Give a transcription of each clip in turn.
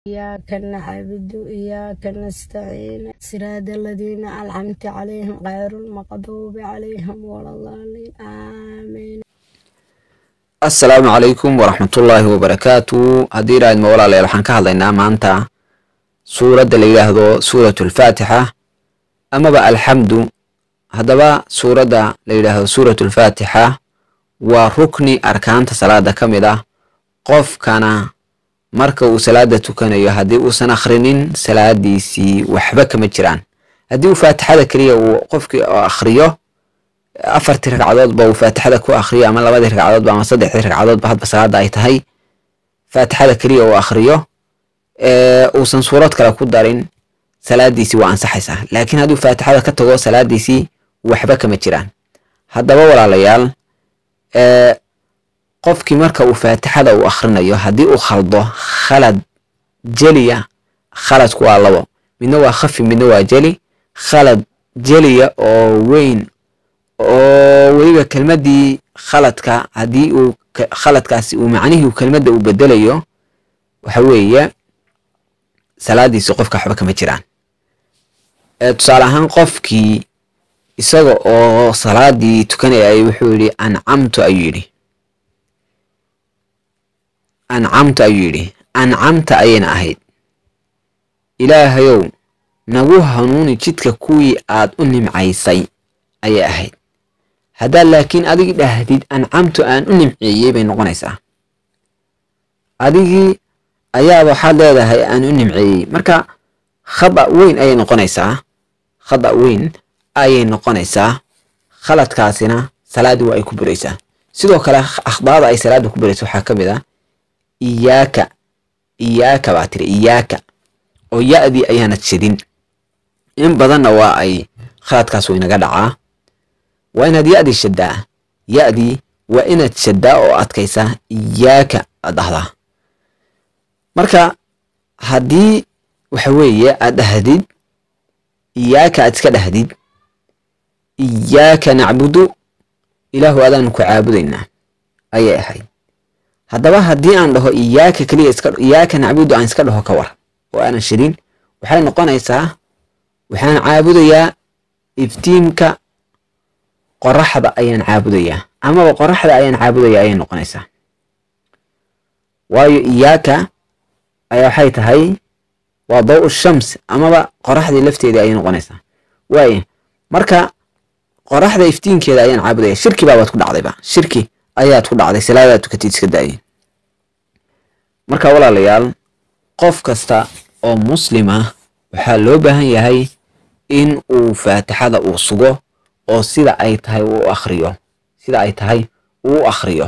إياك نعبد وإياك نستعين صراط الذين أنعمت عليهم غير المغضوب عليهم ولا الضالين آمين. السلام عليكم ورحمة الله وبركاته. هدي رايد مولا ليل waxaan ka hadlaynaa maanta suurada la yiraahdo suuratul Faatiha amaba alxamdu. hadaba suurada la yiraahdo suuratul Faatiha waa rukni arkaanta salaada kamid ah. qofkana marka uu salaada tukanayo hadii uu san akhrinin salaadiisi waxba kama jiraan. hadii uu Faatixada kaliya uu qofkii akhriyo afartii ragcadood baa uu Faatixada ku akhriyo ama labadii ragcadood ama saddexdii ragcadood ba hadba salaada ay tahay Faatixada kaliya uu akhriyo uu san suurad kale ku darin salaadiisi waa ansaxaysaa. laakiin haduu Faatixada ka tago salaadiisi waxba kama jiraan. hadaba walaalayaal qofkii marka uu Faatixada uu akhrinayo hadii uu khaldo khalad jaliya khaladku waa labo, midna waa khafi midna waa jali. khalad jaliya oo weyn oo weliba kelmadii khaladka hadii uu khaladkaasi uu macnihi kelmadda uu bedelayo waxa weeye salaadiisa qofka waxba kama jiraan. tusaale ahaan qofkii isaga oo salaadii tukanayay wuxuu yiri ancamtu ayuu yiri ancamta ayayna ahayd ilaahayow nagu hanuuni jidka kuwii aad u nimcaysay ayay ahayd. haddaa laakiin adigi dhahdid ancamtu aan u nimceeyey bay noqonaysaa. adigii ayaad waxaad leedahay aan u nimceeyey, marka khada weyn ayay noqonaysaa. khaladkaasina salaadii waa ay ku buraysaa. sidoo kale akhdaada ay salaada ku burayso waxaa ka mid ah iyaaka baa tiri iyaaka oo ya-dii ayaanad shadin. in badanna waa ay khaladkaas waynaga dhacaa. waa inaad ya-dii shadaa, ya-dii waa inaad shadaa oo adkaysaa iyaaka aad dhahdaa. marka haddii waxa weeye aad dhahdid iyaaka aad iska dhahdid iyaaka nacbudu ilaahu adaanu ku caabudaynaa ayay ahayd. haddaba haddii aan dhaho iyaaka kaliya iyaaka nacbudu aan iska dhaho ka war oo aanan shadin waxay noqonaysaa waxaan caabudayaa iftiinka qoraxda ayaan caabudayaa amaba qoraxda ayaan caabudayaa ayay noqonaysaa. waayo iyaaka ayaa waxay tahay waa daw shams amaba qoraxdii lafteedii ayay noqonaysaa. waayo marka qoraxda iftiinkeeda ayaan caabudaya shirki baabaad ku dhacdayba, shirki ayaad ku dhacday salaadaad tukatid iska daayay. marka walaalayaal qof kasta oo muslima waxaa loo baahan yahay in uu Faatixada uu sugo oo sida ay tahay uu akhriyo.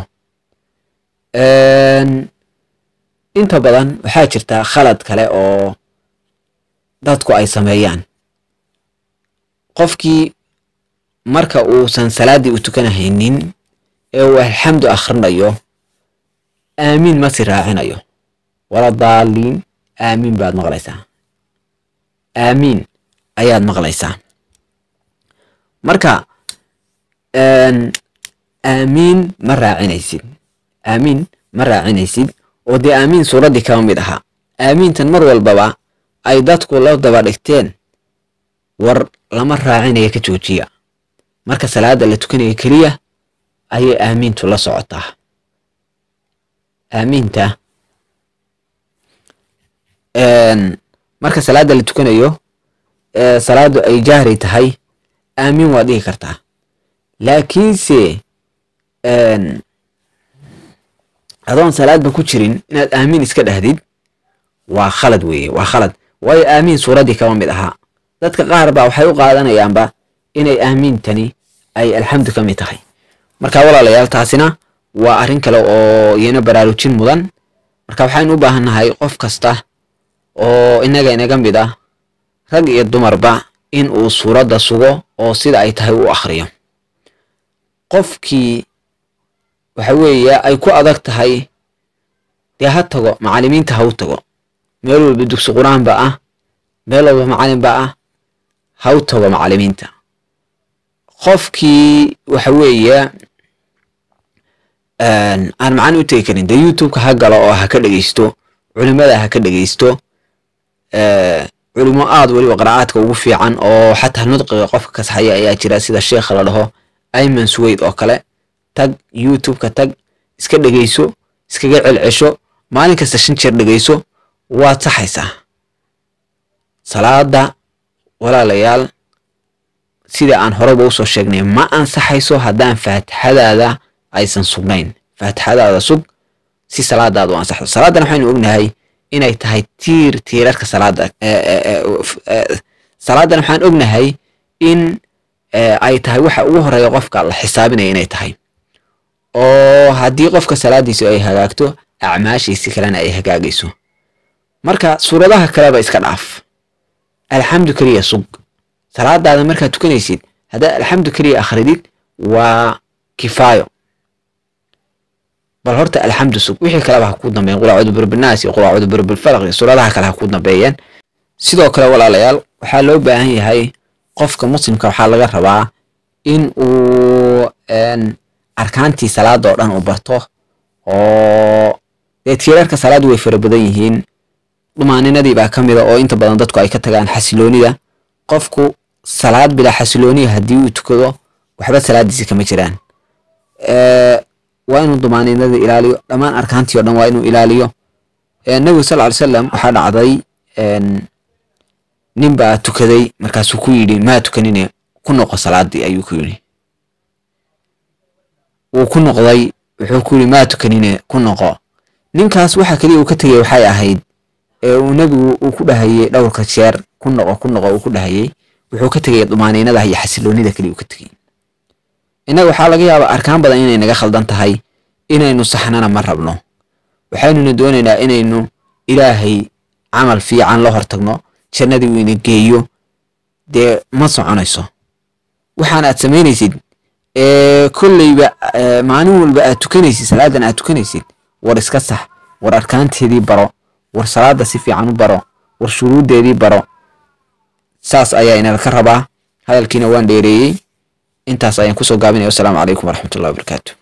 inta badan waxaa jirta khalad kale oo dadku ay sameeyaan. qofkii marka uusan salaadii u tukanahaynin ee uu alxamdu akhrinayo aamiin ma si raacinayo wala daaliin aamiin baad maqlaysaa, aamiin ayaad maqlaysaa. marka aamiin ma raacinaysid oo dee aamiin suuraddii kama mid ahaa. aamiintan mar walbaba ay dadku la daba dhigteen war lama raacinaya ka joojiya. marka salaada la tukanayo keliya ayay aamiintu la socotaa. aamiinta marka salaada la tukanayo salaadu ay jahri tahay aamiin waa dhihi kartaa. laakiinse adoon salaadba ku jirin inaad aamiin iska dhahdid waa khalad weeye, waa khalad. waayo aamiin suuraddii kama mid ahaa. dadka qaar baa waxay u qaadanayaanba inay aamiintani ay alxamdu ka mid tahay. marka walaalayaal taasina waa arrin kale oo iyana baraarujin mudan. marka waxaynu u baahannahay qof kasta oo inaga mid ah rag iyo dumarba in uu suuradda sugo oo sida ay tahay u akhriyo. qofkii waxa weeye ay ku adag tahay dee ha tago macallimiinta, ha u tago meel walba dugsi quraan ba ah, meel walba macallin ba ah, ha u tago macallimiinta. qofkii waxa weeye aan macaan u tegi karin dee youtube-ka ha galo oo ha ka dhageysto culimada ha ka dhageysto culimo aad waliba qiraa'aadka ugu fiican oo xataa nudqiga qofka ka saxaya ayaa jira sida sheekha la dhaho Ayman Suwayd oo kale tag YouTube-ka tag iska dhageyso iskaga celcesho maalin kasta 5 jeer dhageyso waad saxaysaa salaada walaalayaal sida aan horeba u soo sheegnay ma ansaxayso haddaan faatixadaada aysan sugnayn faatixadaada sug si salaadaadu ansaxdo salaadana waxaynu ognahay inay tahay tiirarka salaada salaadana waxaan ognahay in ay tahay waxa ugu horeeya qofka la xisaabinaya inay tahay oo haddii qofka salaadiisu ay hagaagto acmaashiisa kalena ay hagaagayso marka suuradaha kaleba iska dhaaf alxamdu kaliya sug salaadaada markaad tukanaysid haddaa alxamdu kaliya akhridid waa kifaayo bal horta alxamdu sug wixii kaleba ha ku dambeeyeen qul a'uudu birabbilnaas iyo qul a'uudu birabbil falaq iyo suuradaha kale ha ku dambeeyeen sidoo kale walaalayaal waxaa loo baahan yahay qofka muslimka waxaa laga rabaa in uu arkaantii salaada oo dhan u barto oo tiirarka salaadu way fara badan yihiin dhumaaninadii baa ka mid ah oo inta badan dadku ay ka tagaan xasiloonida qofku salaad bila xasilooniya haddii uu tukado waxba salaadiisa kama jiraan waa inuu dhumaaninada ilaaliyo dhammaan arkaantii oo dhan waa inuu ilaaliyo nabiga sallallahu alayhi wasallam waxaa dhacday nin baa tukaday markaasuu ku yidhi maa tukanine ku noqo salaadii ayuu ku yidhi wuu ku noqday wuxuu ku yidhi maa tukanine ku noqo ninkaas waxa kaliya uu ka tegay waxay ahayd uu nabigu uu ku dhahayay dhowrka jeer ku noqo uu ku dhahayay wuxuu ka tegay dhumaaninada iyo xasiloonida kaliya uu ka tegay inaga waxaa laga yaabaa arkaan badan inay naga khaldan tahay inaynu saxnana ma rabno waxaynuna doonaynaa inaynu ilaahay camal fiican la hortagno jannadii uu ina geeyo dee ma soconayso waxaan aad samaynaysid kullayba maalin walba aad tukanaysid salaadan aad tukanaysid war iska sax war arkaanteedii baro war salaada si fiican u baro war shuruudeedii baro saas ayaa inala ka rabaa hadalkiina waan dheereeyey intaas ayaan kusoo gaabinaya. Assalaamu calaykum waraxmatullahi wabarakaatu.